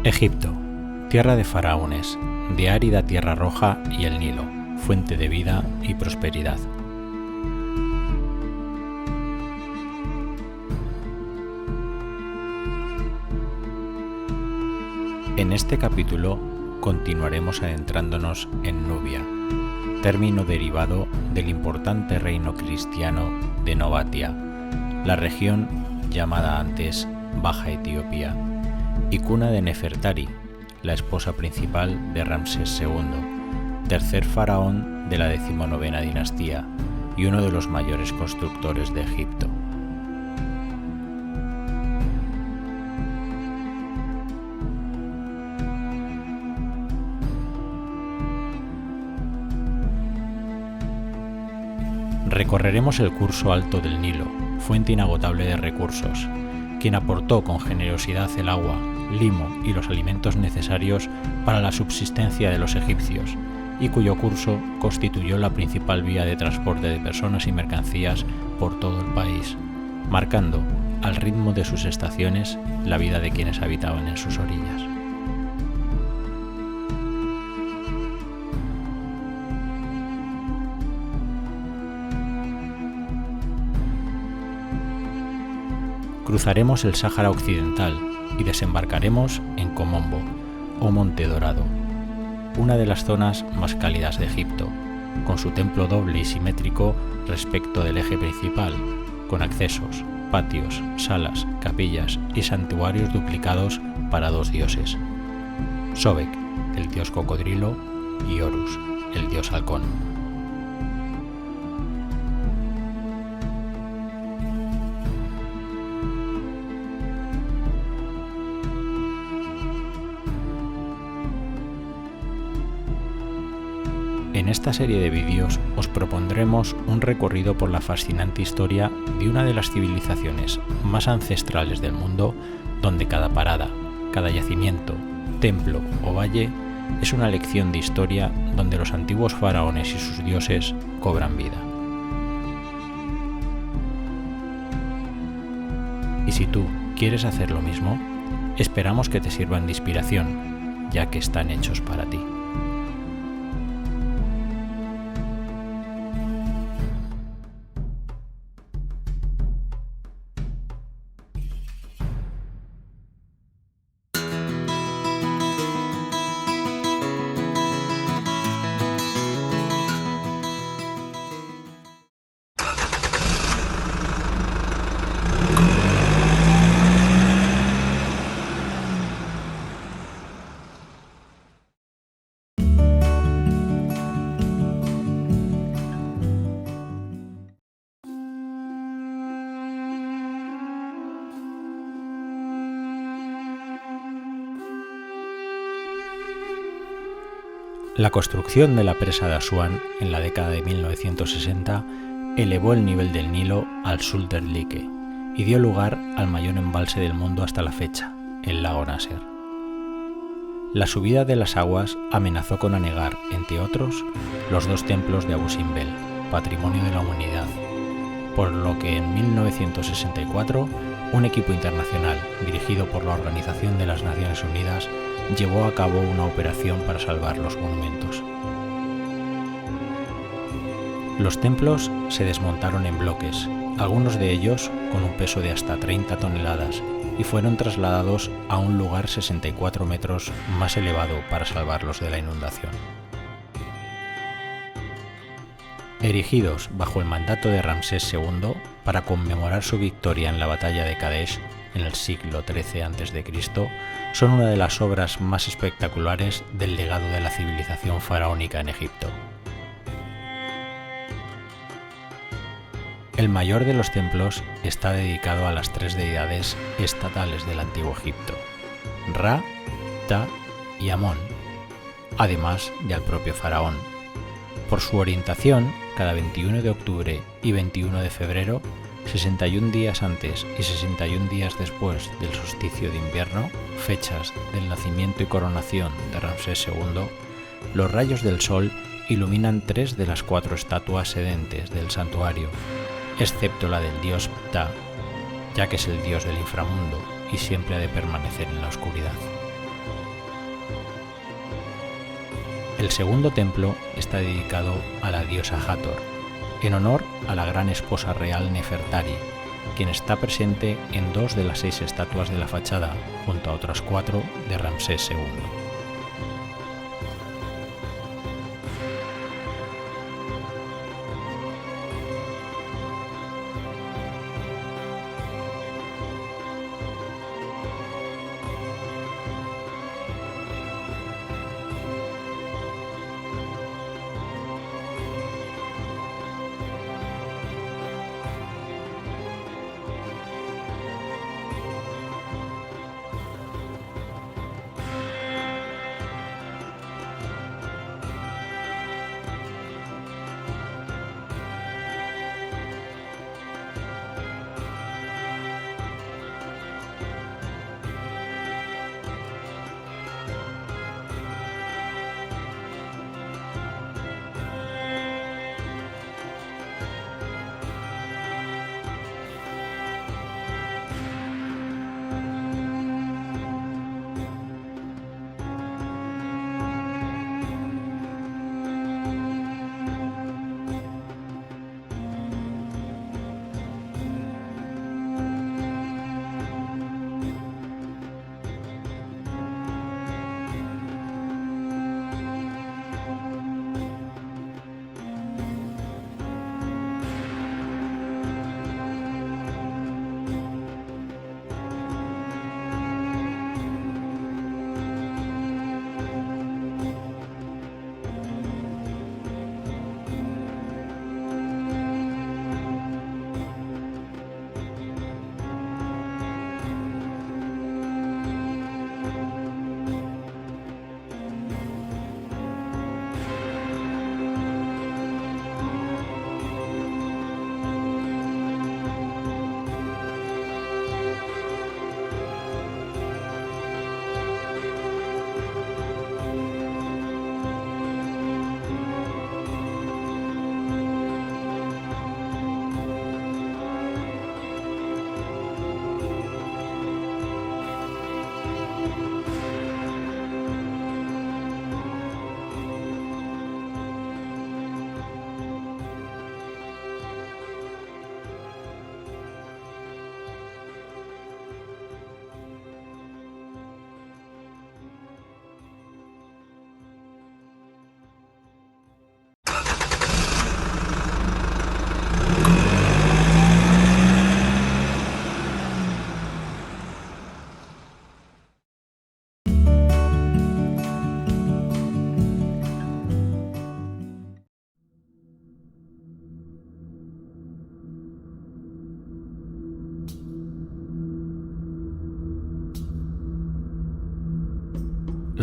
Egipto, tierra de faraones, de árida tierra roja y el Nilo, fuente de vida y prosperidad. En este capítulo continuaremos adentrándonos en Nubia, término derivado del importante reino cristiano de Nobatia, la región llamada antes Baja Etiopía, y cuna de Nefertari, la esposa principal de Ramsés II, tercer faraón de la 19ª dinastía y uno de los mayores constructores de Egipto. Recorreremos el curso alto del Nilo, fuente inagotable de recursos, quien aportó con generosidad el agua, limo y los alimentos necesarios para la subsistencia de los egipcios, y cuyo curso constituyó la principal vía de transporte de personas y mercancías por todo el país, marcando, al ritmo de sus estaciones, la vida de quienes habitaban en sus orillas. Cruzaremos el Sáhara Occidental y desembarcaremos en Komombo, o Monte Dorado, una de las zonas más cálidas de Egipto, con su templo doble y simétrico respecto del eje principal, con accesos, patios, salas, capillas y santuarios duplicados para dos dioses: Sobek, el dios cocodrilo, y Horus, el dios halcón. En esta serie de vídeos os propondremos un recorrido por la fascinante historia de una de las civilizaciones más ancestrales del mundo, donde cada parada, cada yacimiento, templo o valle es una lección de historia donde los antiguos faraones y sus dioses cobran vida. Y si tú quieres hacer lo mismo, esperamos que te sirvan de inspiración, ya que están hechos para ti. La construcción de la presa de Asuán en la década de 1960 elevó el nivel del Nilo al Sulder Like y dio lugar al mayor embalse del mundo hasta la fecha, el lago Nasser. La subida de las aguas amenazó con anegar, entre otros, los dos templos de Abu Simbel, patrimonio de la humanidad, por lo que en 1964 un equipo internacional dirigido por la Organización de las Naciones Unidas llevó a cabo una operación para salvar los monumentos. Los templos se desmontaron en bloques, algunos de ellos con un peso de hasta 30 toneladas, y fueron trasladados a un lugar 64 metros más elevado para salvarlos de la inundación. Erigidos bajo el mandato de Ramsés II para conmemorar su victoria en la batalla de Kadesh en el siglo XIII a.C., son una de las obras más espectaculares del legado de la civilización faraónica en Egipto. El mayor de los templos está dedicado a las tres deidades estatales del antiguo Egipto: Ra, Ta y Amón, además de al propio faraón. Por su orientación, cada 21 de octubre y 21 de febrero, 61 días antes y 61 días después del solsticio de invierno, fechas del nacimiento y coronación de Ramsés II, los rayos del sol iluminan 3 de las 4 estatuas sedentes del santuario, excepto la del dios Ptah, ya que es el dios del inframundo y siempre ha de permanecer en la oscuridad. El segundo templo está dedicado a la diosa Hathor, en honor a la gran esposa real Nefertari, quien está presente en 2 de las 6 estatuas de la fachada, junto a otras 4 de Ramsés II.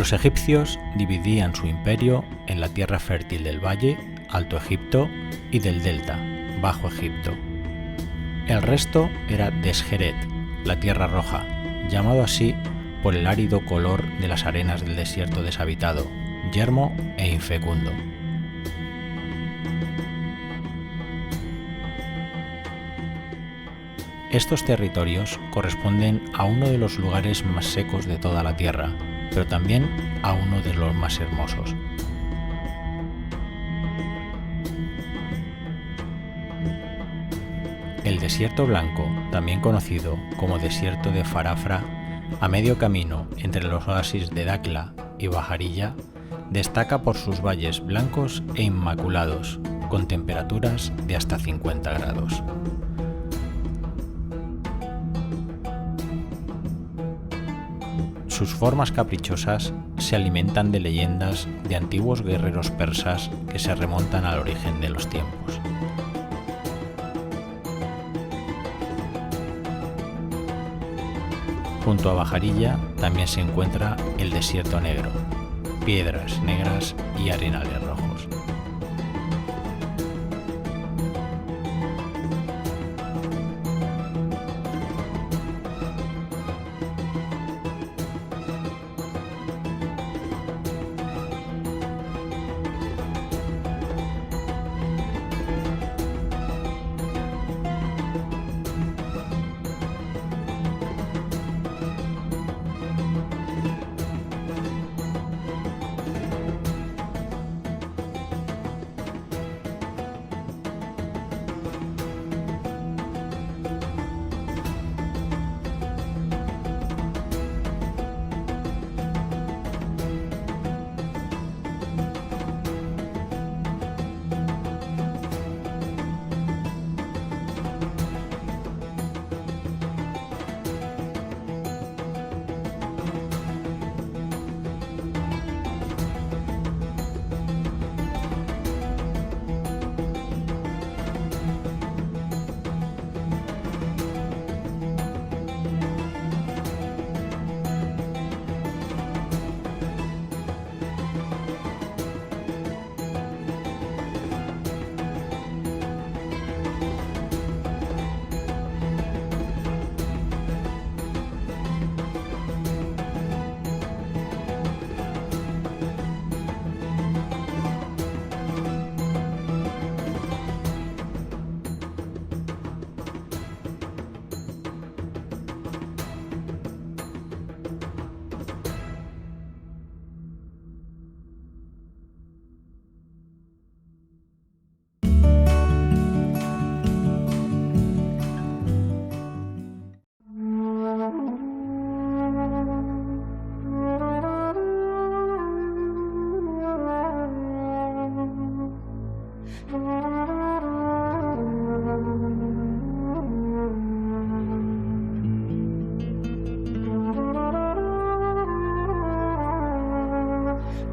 Los egipcios dividían su imperio en la tierra fértil del Valle, Alto Egipto, y del Delta, Bajo Egipto. El resto era Desjeret, la Tierra Roja, llamado así por el árido color de las arenas del desierto deshabitado, yermo e infecundo. Estos territorios corresponden a uno de los lugares más secos de toda la Tierra, pero también a uno de los más hermosos. El desierto blanco, también conocido como desierto de Farafra, a medio camino entre los oasis de Dakla y Bajarilla, destaca por sus valles blancos e inmaculados, con temperaturas de hasta 50 grados. Sus formas caprichosas se alimentan de leyendas de antiguos guerreros persas que se remontan al origen de los tiempos. Junto a Bajarilla también se encuentra el Desierto Negro, piedras negras y arenales rojos.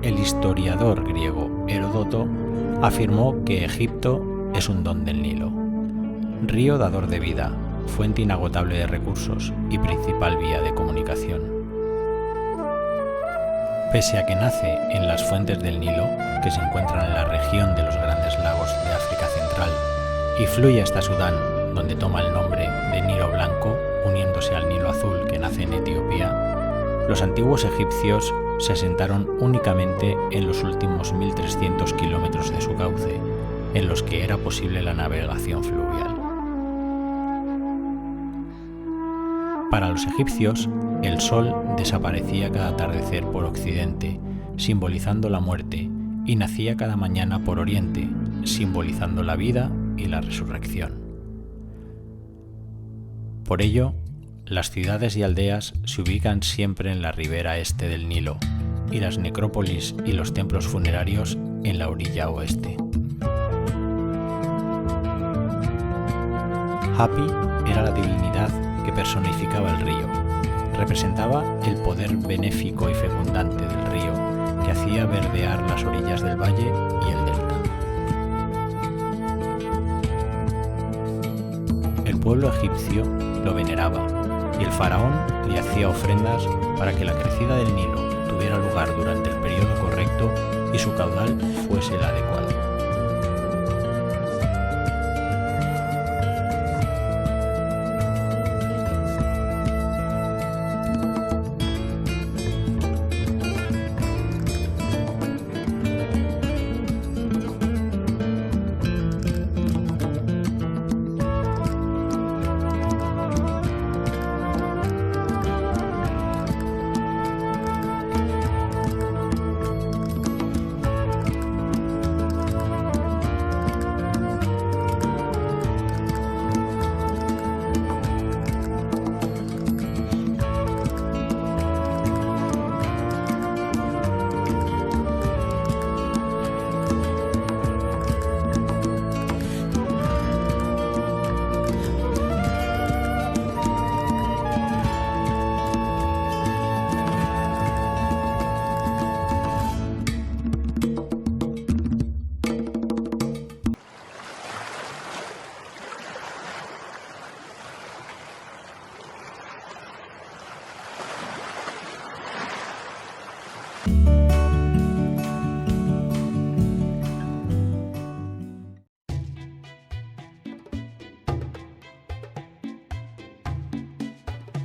El historiador griego Heródoto afirmó que Egipto es un don del Nilo, río dador de vida, fuente inagotable de recursos y principal vía de comunicación. Pese a que nace en las fuentes del Nilo, que se encuentran en la región de los Grandes Lagos de África Central, y fluye hasta Sudán, donde toma el nombre de Nilo Blanco, uniéndose al Nilo Azul que nace en Etiopía, los antiguos egipcios se asentaron únicamente en los últimos 1.300 kilómetros de su cauce, en los que era posible la navegación fluvial. Para los egipcios, el sol desaparecía cada atardecer por occidente, simbolizando la muerte, y nacía cada mañana por oriente, simbolizando la vida y la resurrección. Por ello, las ciudades y aldeas se ubican siempre en la ribera este del Nilo, y las necrópolis y los templos funerarios en la orilla oeste. Hapi era la divinidad que personificaba el río. Representaba el poder benéfico y fecundante del río, que hacía verdear las orillas del valle y el delta. El pueblo egipcio lo veneraba, y el faraón le hacía ofrendas para que la crecida del Nilo tuviera lugar durante el periodo correcto y su caudal fuese el adecuado.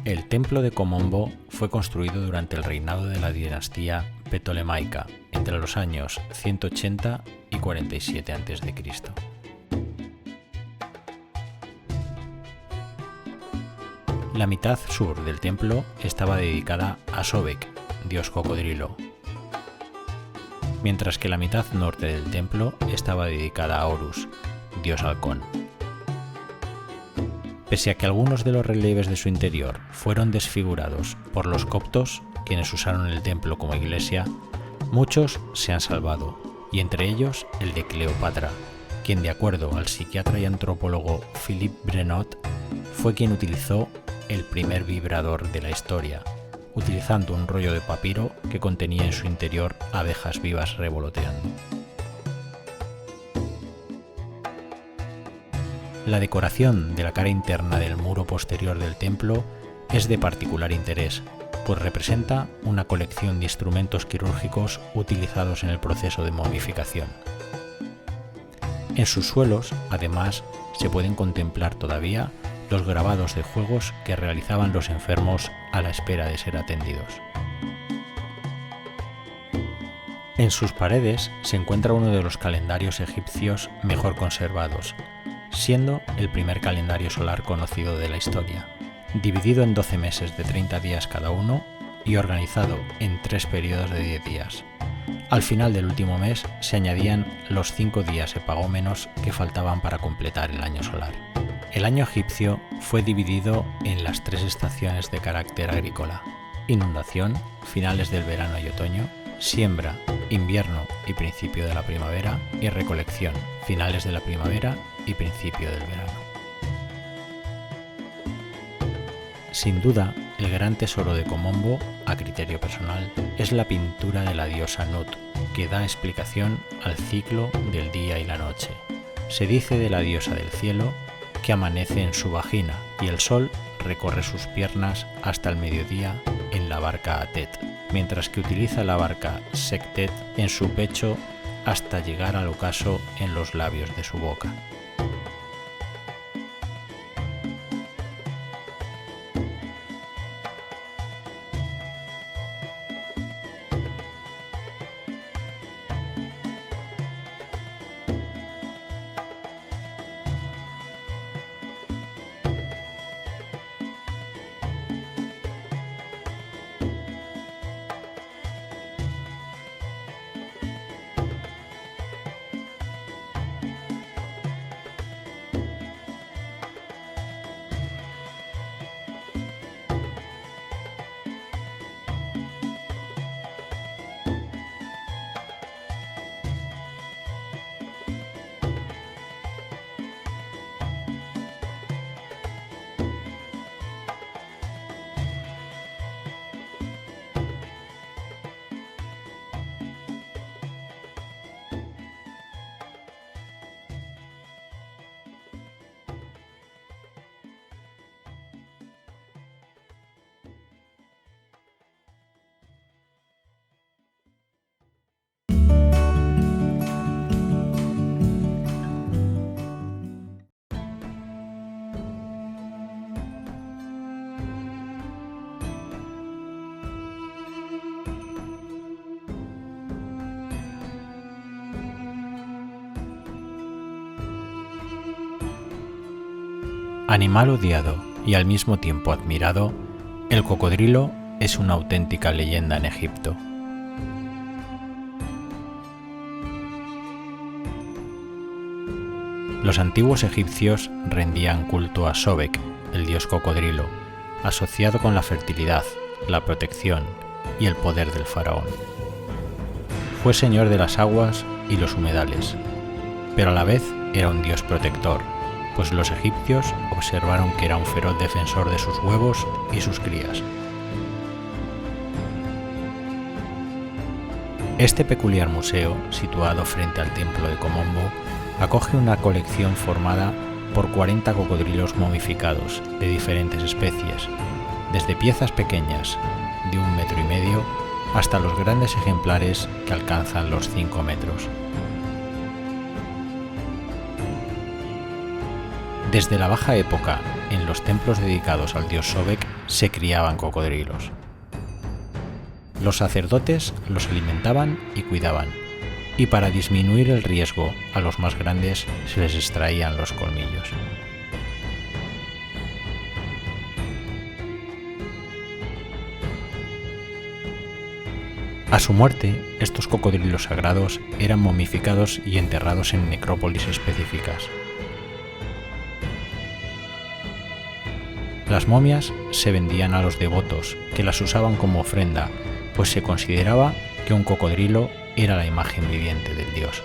El templo de Komombo fue construido durante el reinado de la dinastía ptolemaica entre los años 180 y 47 a.C. La mitad sur del templo estaba dedicada a Sobek, dios cocodrilo, mientras que la mitad norte del templo estaba dedicada a Horus, dios halcón. Pese a que algunos de los relieves de su interior fueron desfigurados por los coptos, quienes usaron el templo como iglesia, muchos se han salvado, y entre ellos el de Cleopatra, quien, de acuerdo al psiquiatra y antropólogo Philippe Brenot, fue quien utilizó el primer vibrador de la historia, utilizando un rollo de papiro que contenía en su interior abejas vivas revoloteando. La decoración de la cara interna del muro posterior del templo es de particular interés, pues representa una colección de instrumentos quirúrgicos utilizados en el proceso de momificación. En sus suelos, además, se pueden contemplar todavía los grabados de juegos que realizaban los enfermos a la espera de ser atendidos. En sus paredes se encuentra uno de los calendarios egipcios mejor conservados, siendo el primer calendario solar conocido de la historia, dividido en 12 meses de 30 días cada uno y organizado en 3 periodos de 10 días. Al final del último mes se añadían los 5 días epagómenos que faltaban para completar el año solar. El año egipcio fue dividido en las 3 estaciones de carácter agrícola: inundación, finales del verano y otoño; siembra, invierno y principio de la primavera; y recolección, finales de la primavera y principio del verano. Sin duda, el gran tesoro de Komombo, a criterio personal, es la pintura de la diosa Nut, que da explicación al ciclo del día y la noche. Se dice de la diosa del cielo que amanece en su vagina y el sol recorre sus piernas hasta el mediodía en la barca Atet, mientras que utiliza la barca Sektet en su pecho hasta llegar al ocaso en los labios de su boca. Animal odiado y al mismo tiempo admirado, el cocodrilo es una auténtica leyenda en Egipto. Los antiguos egipcios rendían culto a Sobek, el dios cocodrilo, asociado con la fertilidad, la protección y el poder del faraón. Fue señor de las aguas y los humedales, pero a la vez era un dios protector, pues los egipcios observaron que era un feroz defensor de sus huevos y sus crías. Este peculiar museo, situado frente al templo de Komombo, acoge una colección formada por 40 cocodrilos momificados de diferentes especies, desde piezas pequeñas de 1,5 metros hasta los grandes ejemplares que alcanzan los 5 metros. Desde la Baja Época, en los templos dedicados al dios Sobek, se criaban cocodrilos. Los sacerdotes los alimentaban y cuidaban, y para disminuir el riesgo a los más grandes se les extraían los colmillos. A su muerte, estos cocodrilos sagrados eran momificados y enterrados en necrópolis específicas. Las momias se vendían a los devotos, que las usaban como ofrenda, pues se consideraba que un cocodrilo era la imagen viviente del dios.